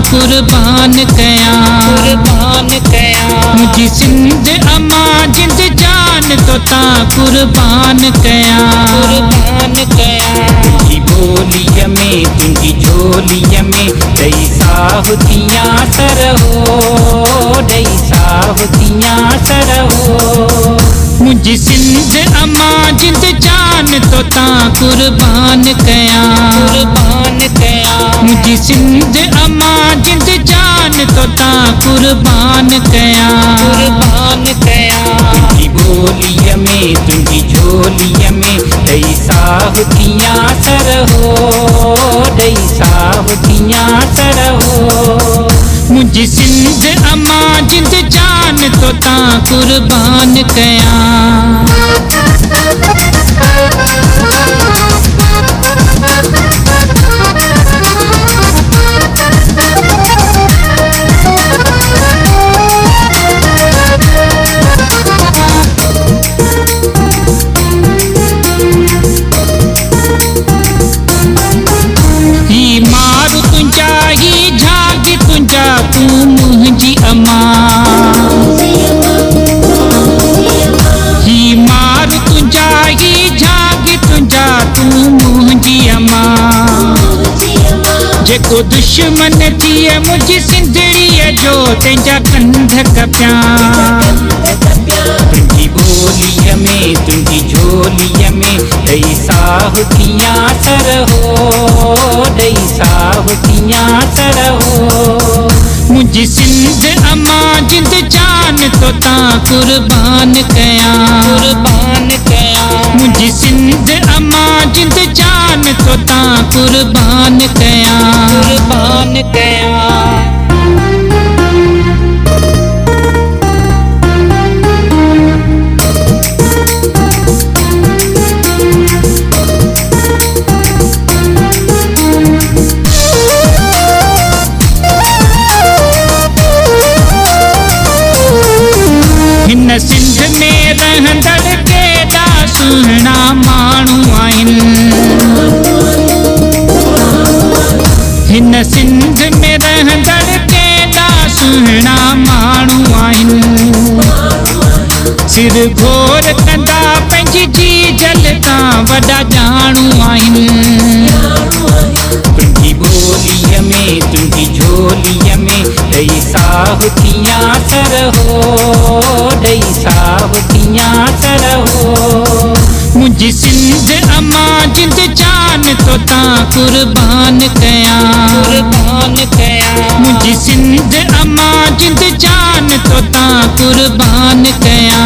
कुर्बान कयां मुझी सिंध अम्मा जिंद जान तो ता कुर्बान कयां तुझी बोलीअ में तुझी झोलीअ में ॾेई साहुतियां सर हो ॾेई साहुतियां सर हो मुझी सिंध अम्मा जिंद जान तो ता कुर्बान कयां मुझी सिंध अम्मा जिंद जान तो ता कुर्बान कयां तुझी बोलीअ में तुझी झोलीअ में ॾेई साहुतियां सर हो ॾेई साहुतियां सर हो मुझी सिंध अम्मा जिंद जान तो ता कुर्बान कयां ही मारू तुंजा ही झाग तुंजा तू मुझी अम्मा ही मारू तुंजा ही झाग तुंजा तू मुझी अम्मा जेको दुश्मन थिए मुझी सिंधड़ीअ जो तंहिंजा कंध कपियां तुझी बोलीअ में तुझी झोलीअ में ॾेई साहुतियां सर हो ॾेई साहुतियां सर हो मुझी सिंध अम्मा जिंद जान तो ता कुर्बान कयां मुझी सिंध अम्मा जिंद जान तो ता कुर्बान कयां हिन सिंध में रहंदड़ केॾा सुहिणा माण्हू आहिनि हिन सिंध में रहंदड़ केॾा सुहिणा माण्हू आहिनि सिर घोर कंदा पंहिंजी जी जल तां वॾा ॼाणू आहिनि तुझी बोलीअ में तुझी झोलीअ में ॾेई साहुतियां सर हो ॾेई साहुतियां सर हो मुझी सिंध अम्मा जिंद जान तो ता कुर्बान कयां मुझी सिंध अम्मा जिंद जान तो ता कुर्बान कयां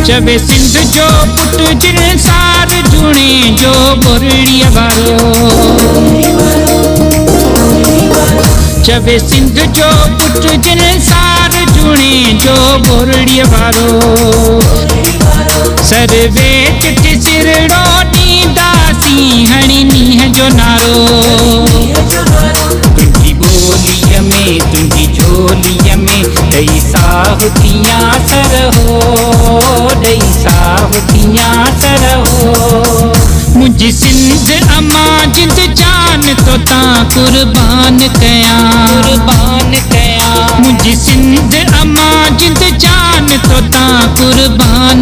चवे सिंध जो पुट जिन सार जुणे जो बुरड़ीअ वारो चवे सिंध जो पुट जिन सार जुणे जो बुरड़ीअ वारो सर्वे चिठी सिरड़ो ॾींदासीं हणी मींहं जो नारो तुझी बोलीअ में तुझी झोलीअ में ॾेई साहुतियां सर हो ॾेई साहुतियां सर हो मुझी सिंध अम्मा जिंद जान तो ता कुर्बान कयां मुझी सिंध अम्मा जिंद जान तो ता कुर्बान